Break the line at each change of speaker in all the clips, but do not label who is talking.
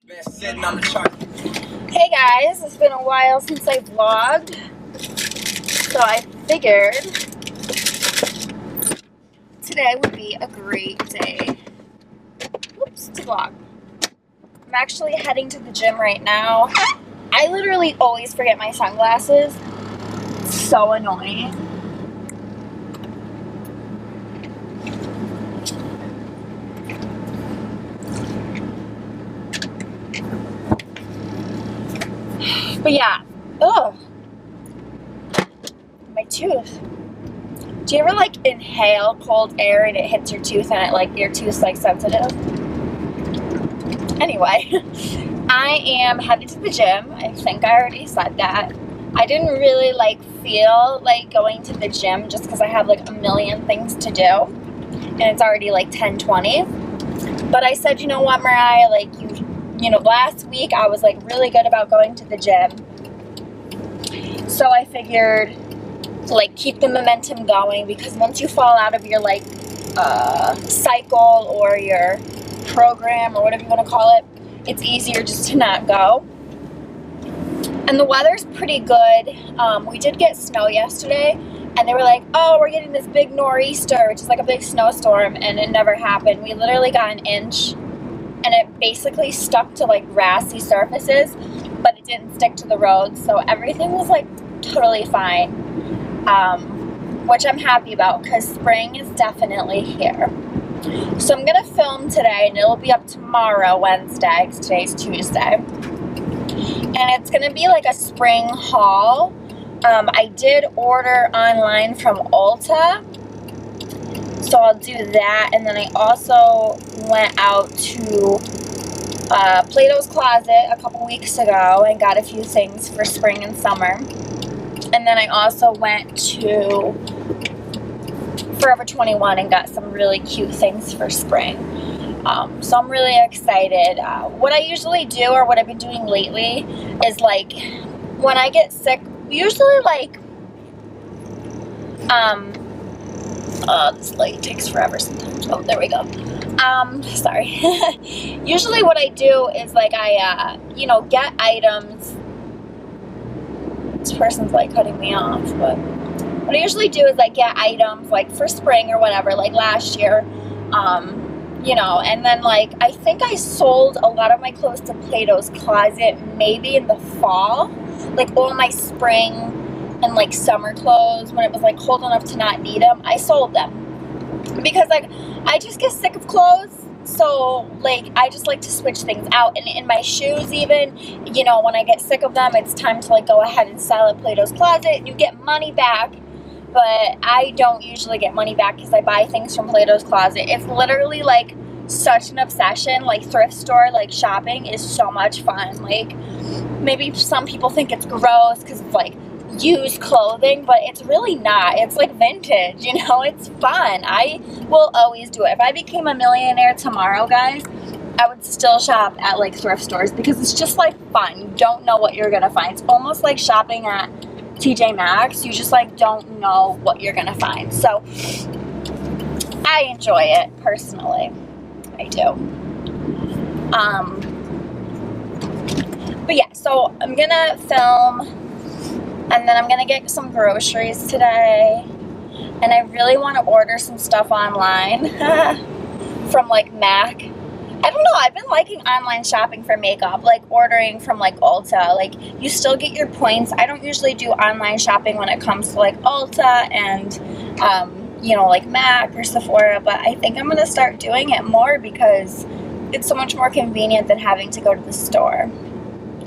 Hey guys, it's been a while since I vlogged, so I figured today would be a great day to vlog. I'm actually heading to the gym right now. I literally always forget my sunglasses. It's so annoying. But yeah, ugh, my tooth. Do you ever like inhale cold air and it hits your tooth and it like your tooth's like sensitive? Anyway, I am headed to the gym. I think I already said that. I didn't really like feel like going to the gym just because I have like a million things to do and it's already like 10:20. But I said, you know what, Mariah, like you know, last week I was like really good about going to the gym. So I figured to like keep the momentum going, because once you fall out of your like cycle or your program or whatever you want to call it, it's easier just to not go. And the weather's pretty good. We did get snow yesterday and they were like, oh, we're getting this big nor'easter, which is like a big snowstorm, and it never happened. We literally got an inch and it basically stuck to like grassy surfaces, but it didn't stick to the roads, so everything was like totally fine, which I'm happy about because spring is definitely here. So I'm gonna film today and it'll be up tomorrow, Wednesday, because today's Tuesday, and it's gonna be like a spring haul. I did order online from Ulta, so I'll do that. And then I also went out to Plato's Closet a couple weeks ago and got a few things for spring and summer. And then I also went to Forever 21 and got some really cute things for spring. So I'm really excited. What I usually do, or what I've been doing lately, is like when I get sick, usually like this light takes forever sometimes. Oh, there we go. Sorry. Usually what I do is like I you know, get items. This person's like cutting me off, but what I usually do is like get items like for spring or whatever, like last year, you know, and then like I think I sold a lot of my clothes to Plato's Closet maybe in the fall, like all my spring and like summer clothes when it was like cold enough to not need them. I sold them because like I just get sick of clothes, so like I just like to switch things out. And in my shoes even, you know, when I get sick of them, it's time to like go ahead and sell at Plato's Closet and you get money back. But I don't usually get money back because I buy things from Plato's Closet. It's literally like such an obsession. Like thrift store, like shopping is so much fun. Like maybe some people think it's gross because it's like used clothing, but it's really not. It's like vintage, you know, it's fun. I will always do it. If I became a millionaire tomorrow, guys, I would still shop at like thrift stores because it's just like fun. You don't know what you're gonna find. It's almost like shopping at TJ Maxx. You just like don't know what you're gonna find. So I enjoy it personally. I do. But yeah, so I'm gonna film and then I'm gonna get some groceries today, and I really want to order some stuff online from like MAC. I don't know, I've been liking online shopping for makeup, like ordering from like Ulta. Like you still get your points. I don't usually do online shopping when it comes to like Ulta and you know, like MAC or Sephora, but I think I'm gonna start doing it more because it's so much more convenient than having to go to the store.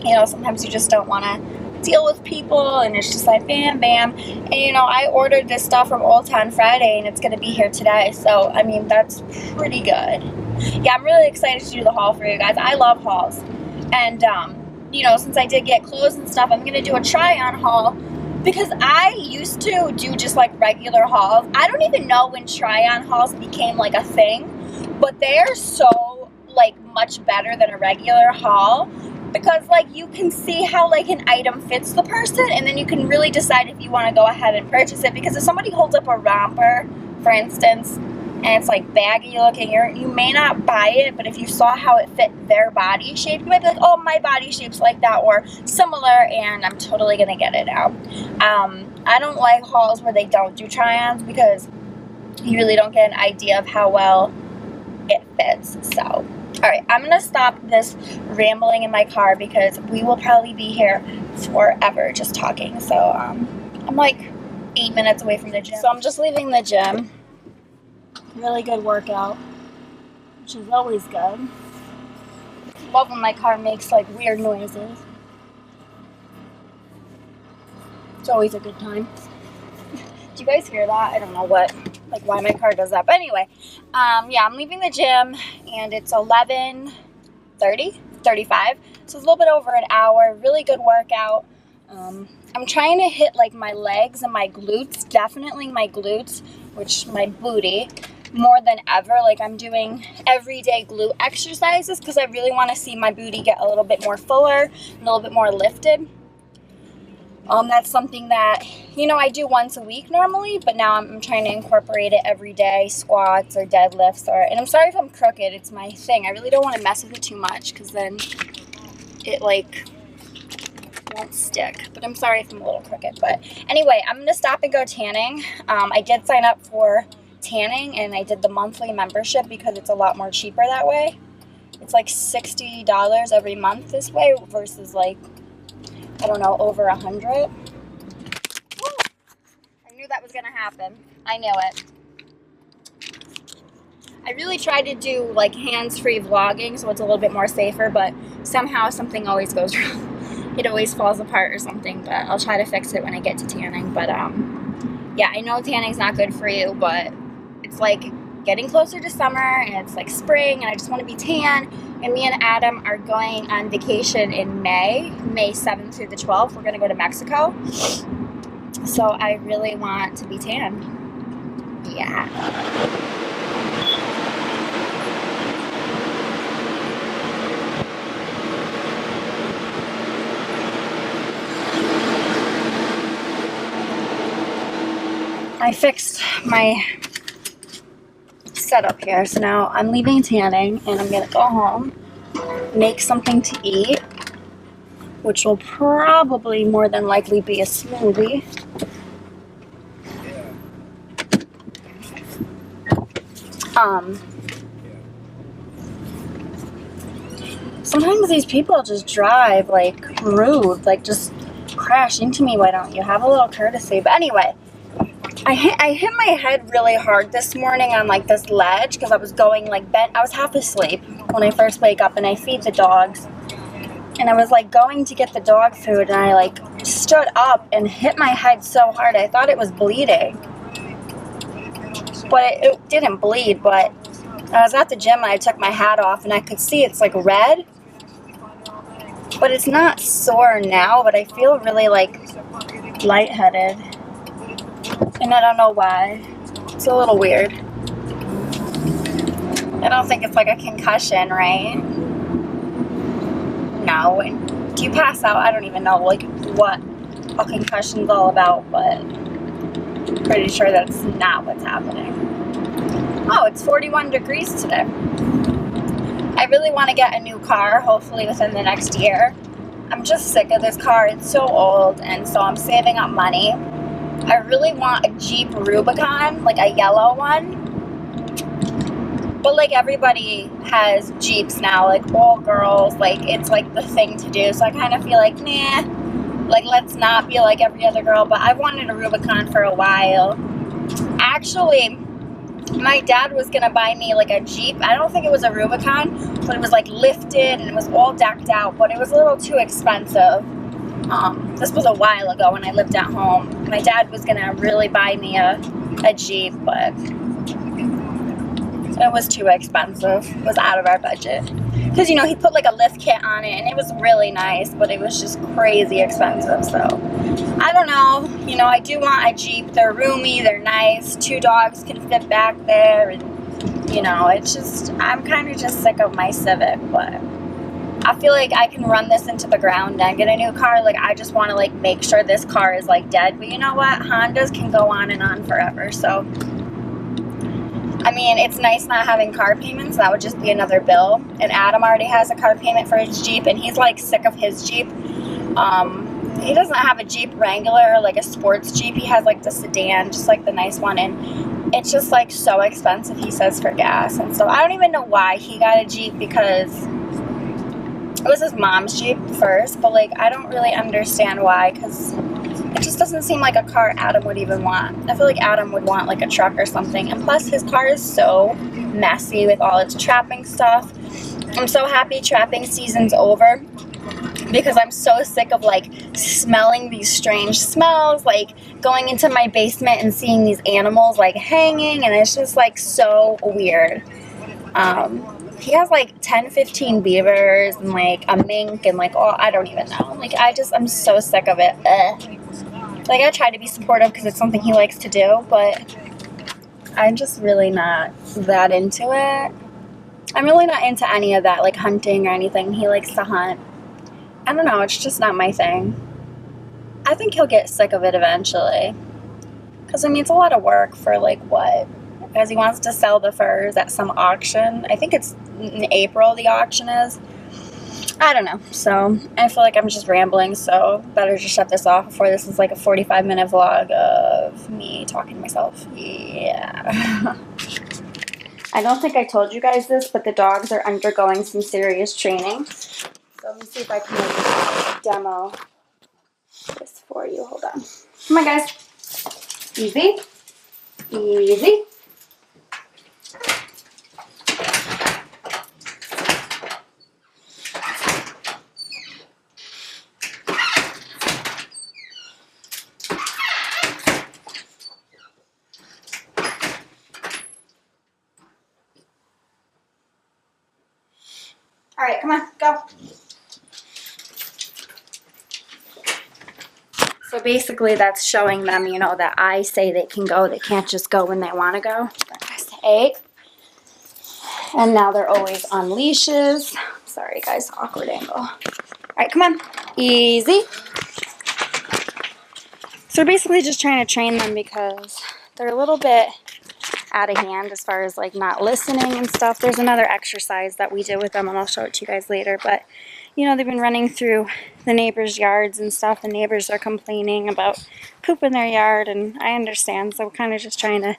You know, sometimes you just don't want to deal with people and it's just like bam bam. And you know, I ordered this stuff from Ulta on Friday and it's gonna be here today, so I mean that's pretty good. Yeah, I'm really excited to do the haul for you guys. I love hauls. And you know, since I did get clothes and stuff, I'm gonna do a try on haul because I used to do just like regular hauls. I don't even know when try on hauls became like a thing, but they're so like much better than a regular haul. Because like you can see how like an item fits the person, and then you can really decide if you want to go ahead and purchase it. Because if somebody holds up a romper, for instance, and it's like baggy looking. You may not buy it, but if you saw how it fit their body shape, you might be like, oh, my body shape's like that or similar, and I'm totally gonna get it now. I don't like hauls where they don't do try-ons because you really don't get an idea of how well it fits. So, all right, I'm gonna stop this rambling in my car because we will probably be here forever just talking. So I'm like 8 minutes away from the gym. So I'm just leaving the gym. Really good workout, which is always good. Love when my car makes like weird noises. It's always a good time. Do you guys hear that? I don't know why my car does that. But anyway, yeah, I'm leaving the gym and it's 11:35. So it's a little bit over an hour. Really good workout. I'm trying to hit like my legs and my glutes, definitely my glutes, which my booty, more than ever. Like I'm doing everyday glute exercises because I really want to see my booty get a little bit more fuller, a little bit more lifted. That's something that, you know, I do once a week normally, but now I'm trying to incorporate it every day, squats or deadlifts, and I'm sorry if I'm crooked, it's my thing. I really don't want to mess with it too much because then it like won't stick, but I'm sorry if I'm a little crooked. But anyway, I'm gonna stop and go tanning. I did sign up for tanning and I did the monthly membership because it's a lot more cheaper that way. It's like $60 every month this way versus like, I don't know, over 100. I knew that was gonna happen. I knew it. I really tried to do like hands-free vlogging so it's a little bit more safer, but somehow something always goes wrong. It always falls apart or something, but I'll try to fix it when I get to tanning. But yeah, I know tanning's not good for you, but it's like getting closer to summer and it's like spring and I just want to be tan. And me and Adam are going on vacation in May 7th through the 12th. We're going to go to Mexico. So I really want to be tan. Yeah. I fixed my setup here, so now I'm leaving tanning and I'm gonna go home, make something to eat, which will probably more than likely be a smoothie. Sometimes these people just drive like rude, like just crash into me. Why don't you have a little courtesy? But anyway, I hit my head really hard this morning on like this ledge because I was going like bent. I was half asleep when I first wake up and I feed the dogs. And I was like going to get the dog food and I like stood up and hit my head so hard. I thought it was bleeding. But it didn't bleed, but I was at the gym and I took my hat off and I could see it's like red. But it's not sore now, but I feel really like lightheaded. And I don't know why. It's a little weird. I don't think it's like a concussion, right? No. And do you pass out? I don't even know like what a concussion's all about, but I'm pretty sure that's not what's happening. Oh, it's 41 degrees today. I really want to get a new car, hopefully within the next year. I'm just sick of this car. It's so old, and so I'm saving up money. I really want a Jeep Rubicon, like a yellow one. But like everybody has Jeeps now, like all girls, like it's like the thing to do. So I kind of feel like, nah, like let's not be like every other girl. But I wanted a Rubicon for a while. Actually, my dad was gonna buy me like a Jeep. I don't think it was a Rubicon, but it was like lifted and it was all decked out, but it was a little too expensive. This was a while ago when I lived at home. My dad was gonna really buy me a Jeep, but it was too expensive. It was out of our budget. Because, you know, he put like a lift kit on it and it was really nice, but it was just crazy expensive. So, I don't know. You know, I do want a Jeep. They're roomy, they're nice. 2 dogs can fit back there. And, you know, it's just, I'm kind of just sick of my Civic, but I feel like I can run this into the ground and get a new car. Like, I just want to, like, make sure this car is, like, dead. But you know what? Hondas can go on and on forever. So, I mean, it's nice not having car payments. That would just be another bill. And Adam already has a car payment for his Jeep, and he's like sick of his Jeep. He doesn't have a Jeep Wrangler or like a sports Jeep. He has like the sedan, just like the nice one, and it's just like so expensive, he says, for gas and stuff. I don't even know why he got a Jeep, because it was his mom's Jeep first, but like I don't really understand why, because it just doesn't seem like a car Adam would even want. I feel like Adam would want like a truck or something, and plus his car is so messy with all its trapping stuff. I'm so happy trapping season's over, because I'm so sick of like smelling these strange smells, like going into my basement and seeing these animals like hanging, and it's just like so weird. He has like 10-15 beavers and like a mink and like, oh, I don't even know. Like I'm so sick of it. Like I try to be supportive because it's something he likes to do, but I'm just really not that into it. I'm really not into any of that, like hunting or anything. He likes to hunt. I don't know, it's just not my thing. I think he'll get sick of it eventually. Because, I mean, it's a lot of work for, like, what? Because he wants to sell the furs at some auction. I think it's in April the auction is. I don't know. So, I feel like I'm just rambling, so better just shut this off before this is like a 45-minute vlog of me talking to myself. Yeah. I don't think I told you guys this, but the dogs are undergoing some serious training. So let me see if I can like, demo this for you. Hold on. Come on, guys. Easy. Easy. All right, come on, go. So basically that's showing them, you know, that I say they can go. They can't just go when they want to go. Hey. And now they're always on leashes. Sorry, guys, awkward angle. All right, come on. Easy. So we're basically just trying to train them because they're a little bit out of hand as far as like not listening and stuff. There's another exercise that we did with them, and I'll show it to you guys later, but you know, they've been running through the neighbors' yards and stuff. The neighbors are complaining about poop in their yard, and I understand, so we're kind of just trying to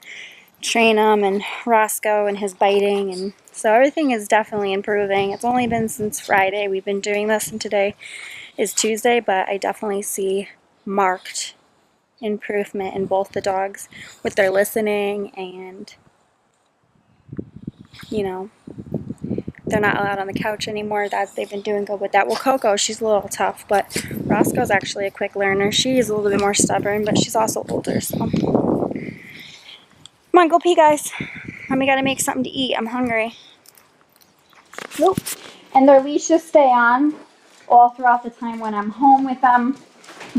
train them, and Roscoe and his biting, and so everything is definitely improving. It's only been since Friday we've been doing this, and today is Tuesday, but I definitely see marked improvement in both the dogs with their listening, and you know, they're not allowed on the couch anymore. They've been doing good with that. Well, Coco, she's a little tough, but Roscoe's actually a quick learner. She's a little bit more stubborn, but she's also older, so. Come on, go pee, guys. We gotta make something to eat. I'm hungry. Nope. And their leashes stay on all throughout the time when I'm home with them,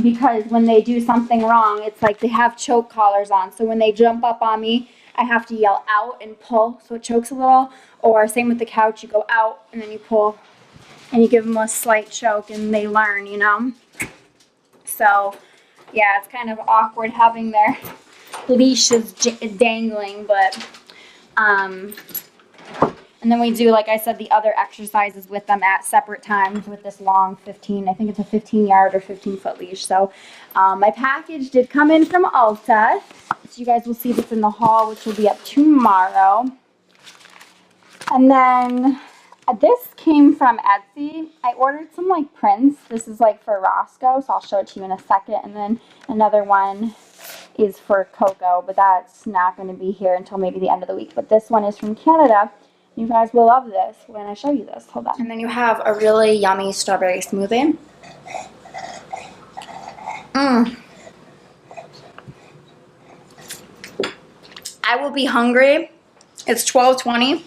because when they do something wrong, it's like they have choke collars on. So when they jump up on me, I have to yell out and pull so it chokes a little. Or same with the couch, you go out and then you pull and you give them a slight choke and they learn, you know. So yeah, it's kind of awkward having their leashes dangling, but and then we do, like I said, the other exercises with them at separate times with this long 15, I think it's a 15-yard or 15-foot leash. So my package did come in from Ulta. So you guys will see this in the haul, which will be up tomorrow. And then this came from Etsy. I ordered some like prints. This is like for Roscoe, so I'll show it to you in a second. And then another one is for Coco, but that's not going to be here until maybe the end of the week. But this one is from Canada. You guys will love this when I show you this. Hold on. And then you have a really yummy strawberry smoothie. I will be hungry. It's 12:20.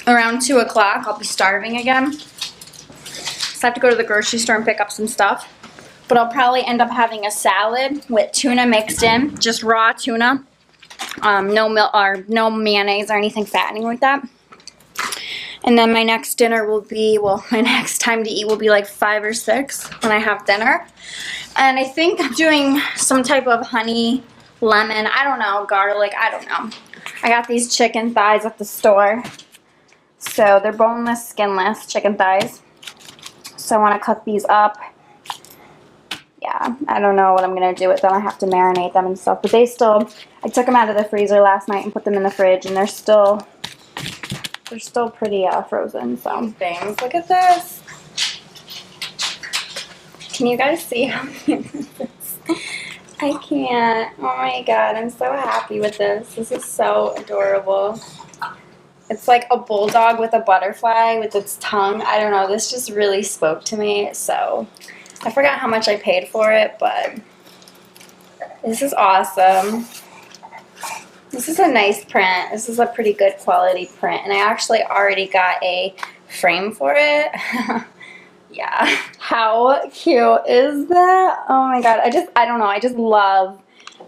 Around 2 o'clock, I'll be starving again. So I have to go to the grocery store and pick up some stuff. But I'll probably end up having a salad with tuna mixed in, just raw tuna. No milk or no mayonnaise or anything fattening like that. And then my next dinner will be, well, my next time to eat will be like 5 or 6 when I have dinner. And I think I'm doing some type of honey, lemon, I don't know, garlic, I don't know. I got these chicken thighs at the store. So they're boneless, skinless chicken thighs. So I want to cook these up. Yeah, I don't know what I'm going to do with them. I have to marinate them and stuff. But they still, I took them out of the freezer last night and put them in the fridge, and they're still pretty frozen. So things. Look at this. Can you guys see how cute this is? I can't. Oh my god, I'm so happy with this. This is so adorable. It's like a bulldog with a butterfly with its tongue. I don't know. This just really spoke to me. So I forgot how much I paid for it, but this is awesome. This is a nice print. This is a pretty good quality print. And I actually already got a frame for it. Yeah. How cute is that? Oh my god. I don't know. I just love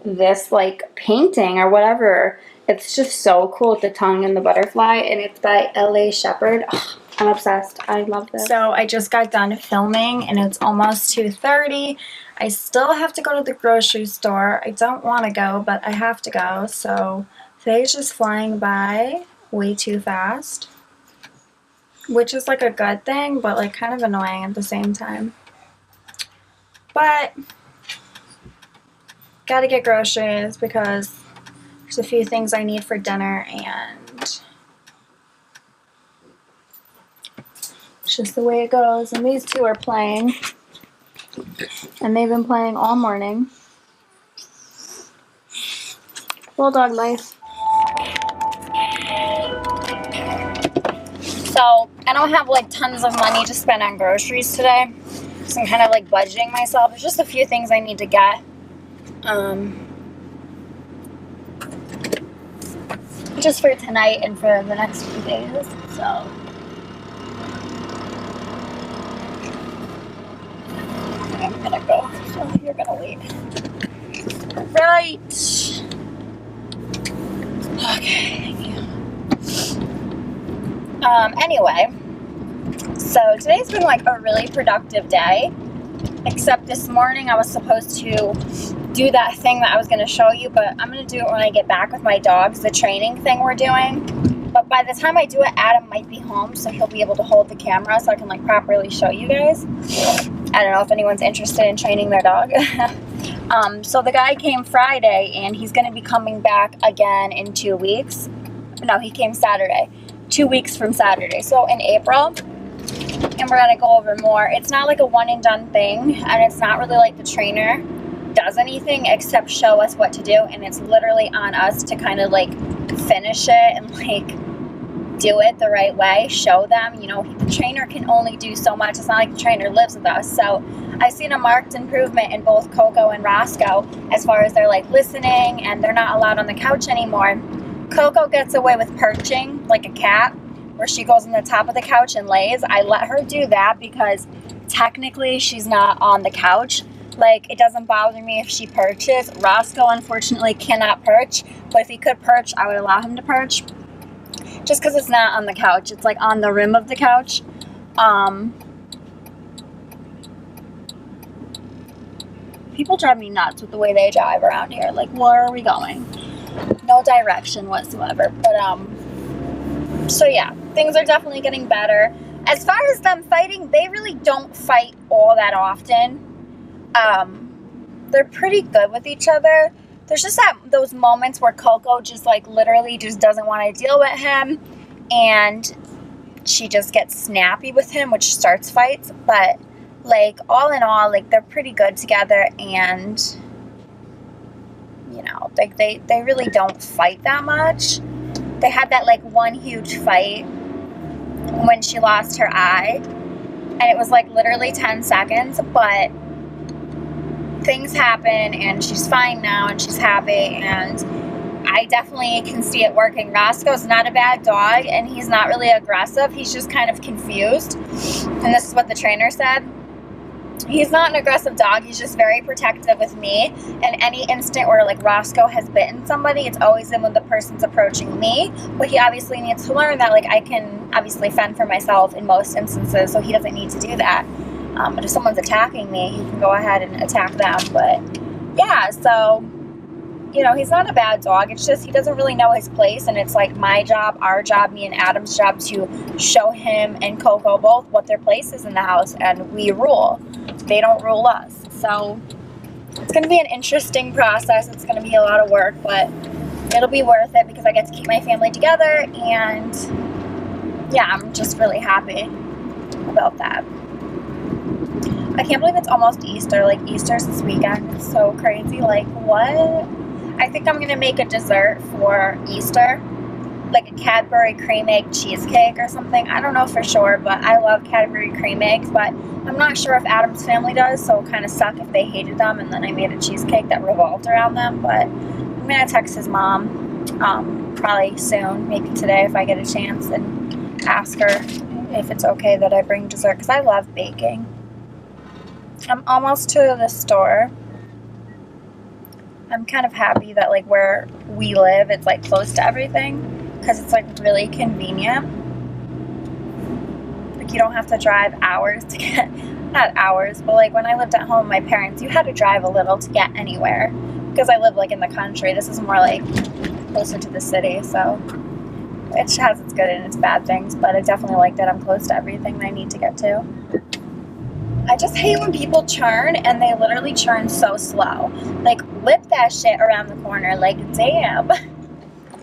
this like painting or whatever. It's just so cool with the tongue and the butterfly, and it's by L.A. Shepherd. Oh, I'm obsessed. I love this. So I just got done filming and it's almost 2:30. I still have to go to the grocery store. I don't want to go, but I have to go. So today's just flying by way too fast, which is like a good thing, but like kind of annoying at the same time. But gotta get groceries because there's a few things I need for dinner, and it's just the way it goes. And these two are playing, and they've been playing all morning. Bulldog life. So I don't have like tons of money to spend on groceries today, so I'm kind of like budgeting myself. There's just a few things I need to get. Just for tonight and for the next few days. So I'm gonna go. So you're gonna wait. Right. Okay, thank you. Anyway, so today's been like a really productive day, except this morning I was supposed to do that thing that I was going to show you, but I'm going to do it when I get back with my dogs, the training thing we're doing. But by the time I do it, Adam might be home, so he'll be able to hold the camera so I can like properly show you guys. I don't know if anyone's interested in training their dog. So the guy came Friday, and he's going to be coming back again in 2 weeks. No, he came Saturday. 2 weeks from Saturday. So in April. And we're going to go over more. It's not like a one and done thing, and it's not really like the trainer does anything except show us what to do, and it's literally on us to kind of like finish it and like do it the right way, show them. You know, the trainer can only do so much. It's not like the trainer lives with us. So I've seen a marked improvement in both Coco and Roscoe as far as they're like listening, and they're not allowed on the couch anymore. Coco gets away with perching like a cat, where she goes on the top of the couch and lays. I let her do that because technically she's not on the couch. Like, it doesn't bother me if she perches. Roscoe, unfortunately, cannot perch. But if he could perch, I would allow him to perch. Just because it's not on the couch. It's, like, on the rim of the couch. People drive me nuts with the way they drive around here. Like, where are we going? No direction whatsoever. But, so, yeah. Things are definitely getting better. As far as them fighting, they really don't fight all that often. They're pretty good with each other. There's just those moments where Coco just like literally just doesn't want to deal with him, and she just gets snappy with him, which starts fights. But like all in all, like they're pretty good together, and you know, like they really don't fight that much. They had that like one huge fight when she lost her eye, and it was like literally 10 seconds, but things happen, and she's fine now, and she's happy, and I definitely can see it working. Roscoe's not a bad dog, and he's not really aggressive. He's just kind of confused, and this is what the trainer said. He's not an aggressive dog. He's just very protective with me, and any instant where like Roscoe has bitten somebody, it's always in when the person's approaching me. But he obviously needs to learn that like I can obviously fend for myself in most instances, so he doesn't need to do that. But if someone's attacking me, he can go ahead and attack them. But yeah, so you know, he's not a bad dog. It's just he doesn't really know his place, and it's like my job, our job, me and Adam's job to show him and Coco both what their place is in the house, and we rule. They don't rule us. So it's going to be an interesting process. It's going to be a lot of work, but it'll be worth it because I get to keep my family together, and yeah, I'm just really happy about that. I can't believe it's almost Easter. Like, Easter's this weekend. It's so crazy. Like, what? I think I'm going to make a dessert for Easter. Like a Cadbury cream egg cheesecake or something. I don't know for sure, but I love Cadbury cream eggs. But I'm not sure if Adam's family does, so it'll kind of suck if they hated them and then I made a cheesecake that revolved around them. But I'm going to text his mom probably soon, maybe today if I get a chance, and ask her if it's okay that I bring dessert, because I love baking. I'm almost to the store. I'm kind of happy that like where we live, it's like close to everything, because it's like really convenient. Like you don't have to drive hours to get, not hours, but like when I lived at home with my parents, you had to drive a little to get anywhere, because I live like in the country. This is more like closer to the city, so it has its good and its bad things, but I definitely like that I'm close to everything that I need to get to. I just hate when people churn and they literally churn so slow. Like, whip that shit around the corner. Like, damn.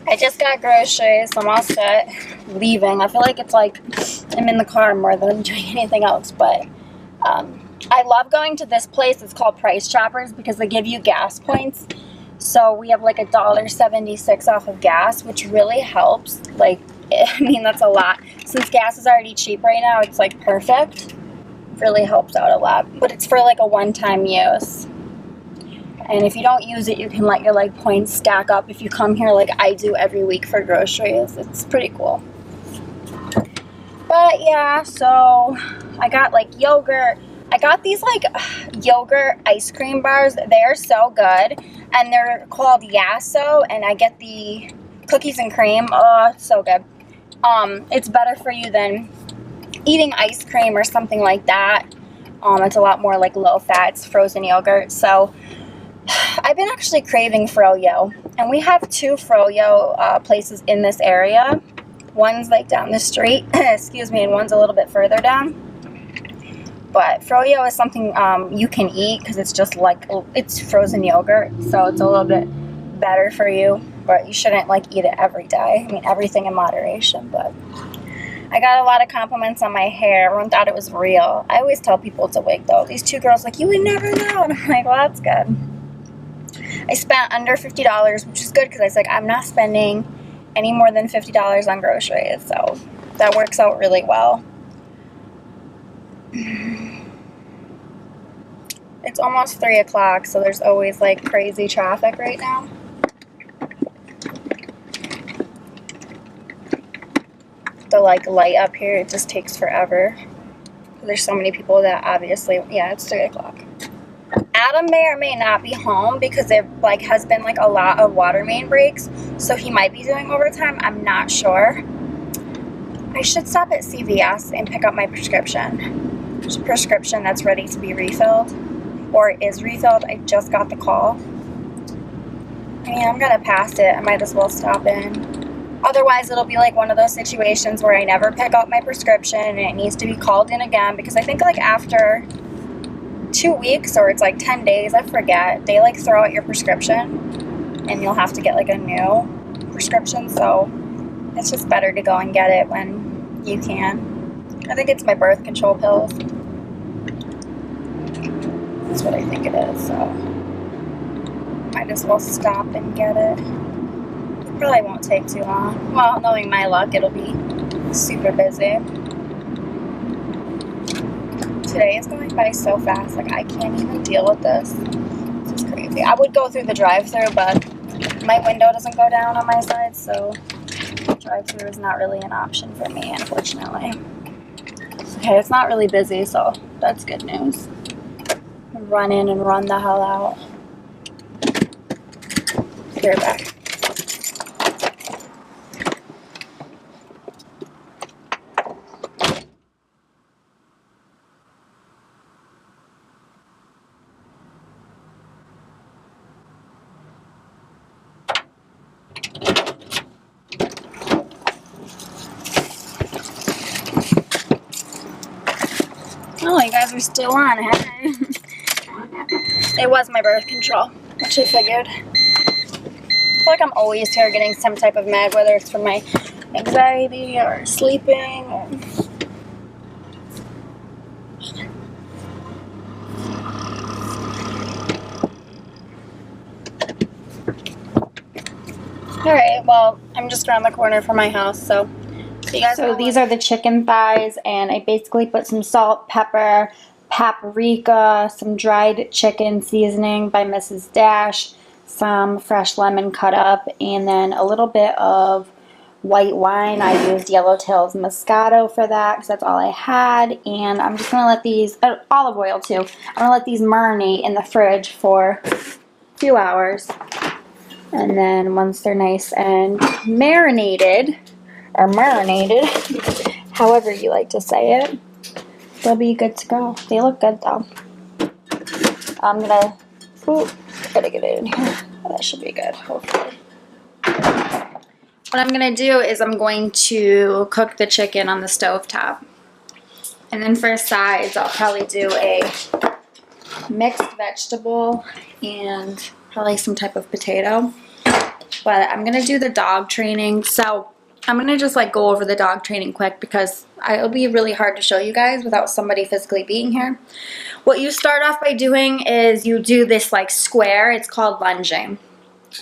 I just got groceries. I'm all set. Leaving. I feel like it's like I'm in the car more than I'm doing anything else. But I love going to this place. It's called Price Choppers because they give you gas points. So we have like $1.76 off of gas, which really helps. Like, I mean, that's a lot. Since gas is already cheap right now, it's like perfect. Really helps out a lot, but it's for like a one-time use, and if you don't use it, you can let your like points stack up if you come here like I do every week for groceries. It's pretty cool. But yeah, so I got like yogurt. I got these like yogurt ice cream bars. They're so good, and they're called Yasso, and I get the cookies and cream. Oh, it's so good. It's better for you than eating ice cream or something like that. It's a lot more like low fats, frozen yogurt. So I've been actually craving froyo, and we have 2 froyo places in this area. One's like down the street, excuse me, and one's a little bit further down. But froyo is something you can eat because it's just like, it's frozen yogurt, so it's a little bit better for you, but you shouldn't like eat it every day. I mean, everything in moderation. But I got a lot of compliments on my hair. Everyone thought it was real. I always tell people it's a wig, though. These 2 girls like, you would never know. And I'm like, well, that's good. I spent under $50, which is good because I was like, I'm not spending any more than $50 on groceries. So that works out really well. It's almost 3 o'clock, so there's always like crazy traffic right now. The like light up here, it just takes forever. There's so many people that obviously, yeah, it's 3 o'clock. Adam may or may not be home because there like has been like a lot of water main breaks, so he might be doing overtime. I'm not sure. I should stop at CVS and pick up my prescription. There's a prescription that's ready to be refilled, or is refilled. I just got the call. I mean, I'm gonna pass it. I might as well stop in. Otherwise, it'll be like one of those situations where I never pick up my prescription and it needs to be called in again, because I think like after 2 weeks or it's like 10 days, I forget, they like throw out your prescription and you'll have to get like a new prescription. So it's just better to go and get it when you can. I think it's my birth control pills. That's what I think it is, so might as well stop and get it. Probably won't take too long. Well, knowing my luck, it'll be super busy. Today is going by so fast. Like, I can't even deal with this. This is crazy. I would go through the drive-thru, but my window doesn't go down on my side, so drive-thru is not really an option for me, unfortunately. Okay, it's not really busy, so that's good news. Run in and run the hell out. Be right back. Oh, you guys are still on. Hey. It was my birth control, which I figured. I feel like I'm always here getting some type of med, whether it's from my anxiety or sleeping. Or... Alright, well, I'm just around the corner from my house, so you guys know these are the chicken thighs, and I basically put some salt, pepper, paprika, some dried chicken seasoning by Mrs. Dash, some fresh lemon cut up, and then a little bit of white wine. I used Yellowtail's Moscato for that because that's all I had, and I'm just going to let these, olive oil too, I'm going to let these marinate in the fridge for a few hours. And then once they're nice and marinated, or marinated, however you like to say it, they'll be good to go. They look good though. I'm gonna, gotta get it in here. That should be good, hopefully. What I'm gonna do is I'm going to cook the chicken on the stovetop. And then for sides, I'll probably do a mixed vegetable and probably some type of potato. But I'm gonna do the dog training, so I'm gonna just like go over the dog training quick because it'll be really hard to show you guys without somebody physically being here. What you start off by doing is you do this like square. It's called lunging,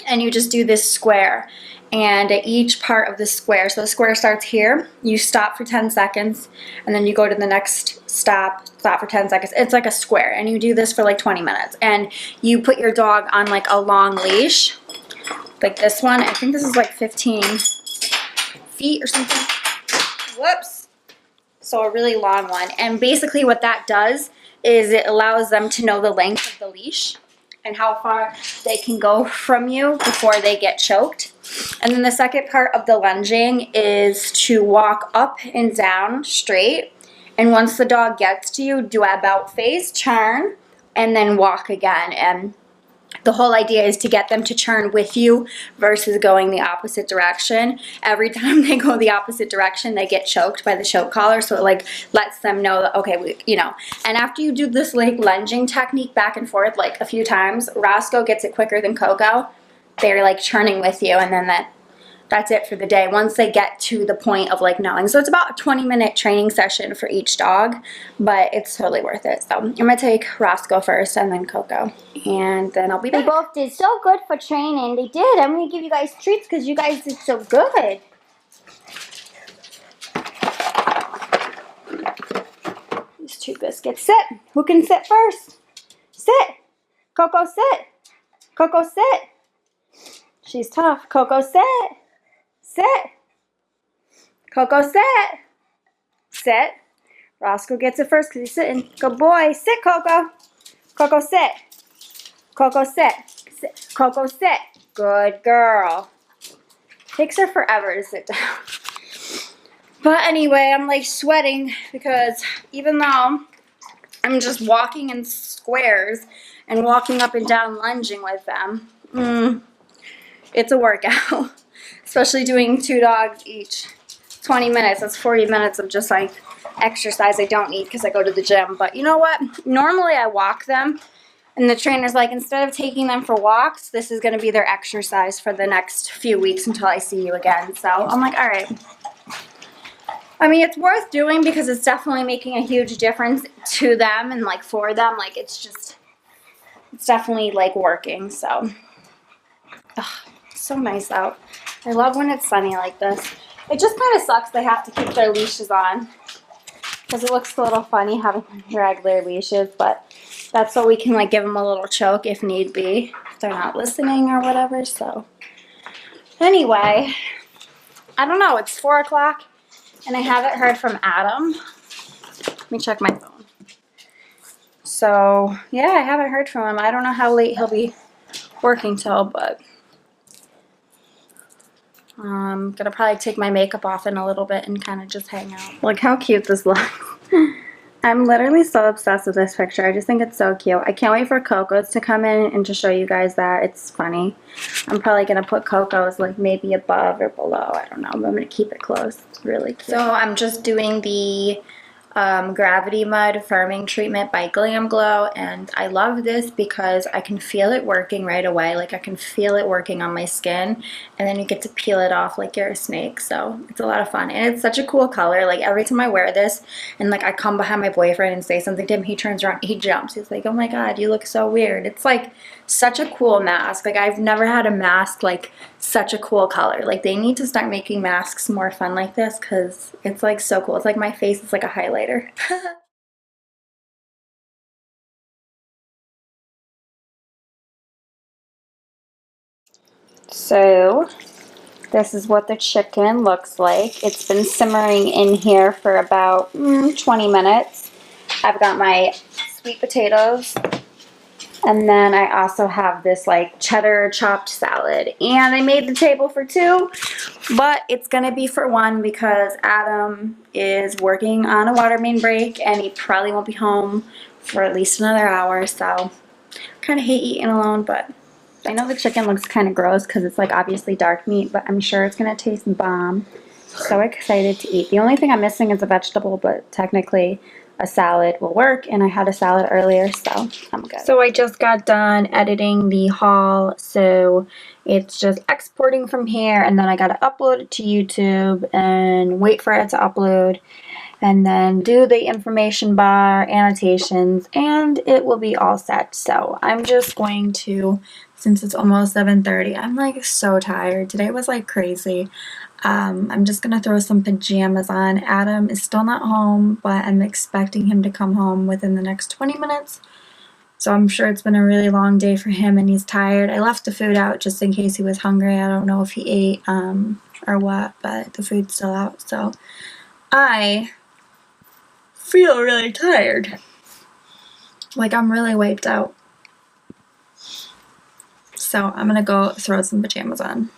and you just do this square, and at each part of the square, so the square starts here, you stop for 10 seconds, and then you go to the next stop for 10 seconds. It's like a square, and you do this for like 20 minutes, and you put your dog on like a long leash, like this one. I think this is like 15 feet or something. Whoops. So a really long one. And basically what that does is it allows them to know the length of the leash and how far they can go from you before they get choked. And then the second part of the lunging is to walk up and down straight. And once the dog gets to you, do a about face, turn, and then walk again. And the whole idea is to get them to turn with you versus going the opposite direction. Every time they go the opposite direction, they get choked by the choke collar, so it like lets them know that, okay, you know. And after you do this like lunging technique back and forth like a few times, Roscoe gets it quicker than Coco. They're like turning with you, and then that's it for the day once they get to the point of like knowing. So it's about a 20-minute training session for each dog, but it's totally worth it. So I'm gonna take Roscoe first and then Coco, and then I'll be back.
They both did so good for training. They did. I'm gonna give you guys treats because you guys did so good.
These two biscuits. Sit. Who can sit first? Sit. Coco, sit. Coco, sit. She's tough. Coco, sit. Sit. Coco, sit. Sit. Roscoe gets it first because he's sitting. Good boy. Sit, Coco. Coco, sit. Coco, sit. Sit. Coco, sit. Good girl. Takes her forever to sit down. But anyway, I'm like sweating because even though I'm just walking in squares and walking up and down lunging with them, it's a workout. Especially doing 2 dogs each. 20 minutes, that's 40 minutes of just like exercise I don't need because I go to the gym. But you know what? Normally I walk them, and the trainer's like, instead of taking them for walks, this is going to be their exercise for the next few weeks until I see you again. So I'm like, all right. I mean, it's worth doing because it's definitely making a huge difference to them and like for them. Like it's definitely like working. So it's so nice out. I love when it's sunny like this. It just kind of sucks they have to keep their leashes on because it looks a little funny having regular leashes, but that's so we can like give them a little choke if need be, if they're not listening or whatever. So anyway, I don't know, it's 4 o'clock and I haven't heard from Adam. Let me check my phone. So yeah, I haven't heard from him. I don't know how late he'll be working till, but I'm gonna probably take my makeup off in a little bit and kind of just hang out. Look how cute this looks. I'm literally so obsessed with this picture. I just think it's so cute. I can't wait for Coco's to come in and to show you guys that. It's funny. I'm probably gonna put Coco's like maybe above or below. I don't know, but I'm gonna keep it close. It's really cute. So I'm just doing the
Gravity Mud Firming Treatment by Glam Glow, and I love this because I can feel it working right away. Like I can feel it working on my skin, and then you get to peel it off like you're a snake. So it's a lot of fun, and it's such a cool color. Like every time I wear this and like I come behind my boyfriend and say something to him, he turns around, he jumps. He's like, oh my god, you look so weird. It's like such a cool mask. Like I've never had a mask like such a cool color. Like they need to start making masks more fun like this because it's like so cool. It's like my face is like a highlighter.
So this is what the chicken looks like. It's been simmering in here for about 20 minutes. I've got my sweet potatoes, and then I also have this like cheddar chopped salad. And I made the table for two, but it's gonna be for one because Adam is working on a water main break and he probably won't be home for at least another hour. So I kind of hate eating alone, but I know the chicken looks kind of gross because it's like obviously dark meat, but I'm sure it's gonna taste bomb. So excited to eat. The only thing I'm missing is a vegetable, but technically a salad will work, and I had a salad earlier, so I'm good. So I just got done editing the haul, so it's just exporting from here, and then I gotta upload it to YouTube and wait for it to upload, and then do the information bar, annotations, and it will be all set. So I'm just going to, since it's almost 7:30, I'm like so tired. Today was like crazy. I'm just gonna throw some pajamas on. Adam is still not home, but I'm expecting him to come home within the next 20 minutes. So I'm sure it's been a really long day for him and he's tired. I left the food out just in case he was hungry. I don't know if he ate or what, but the food's still out. So I feel really tired. Like I'm really wiped out. So I'm gonna go throw some pajamas on.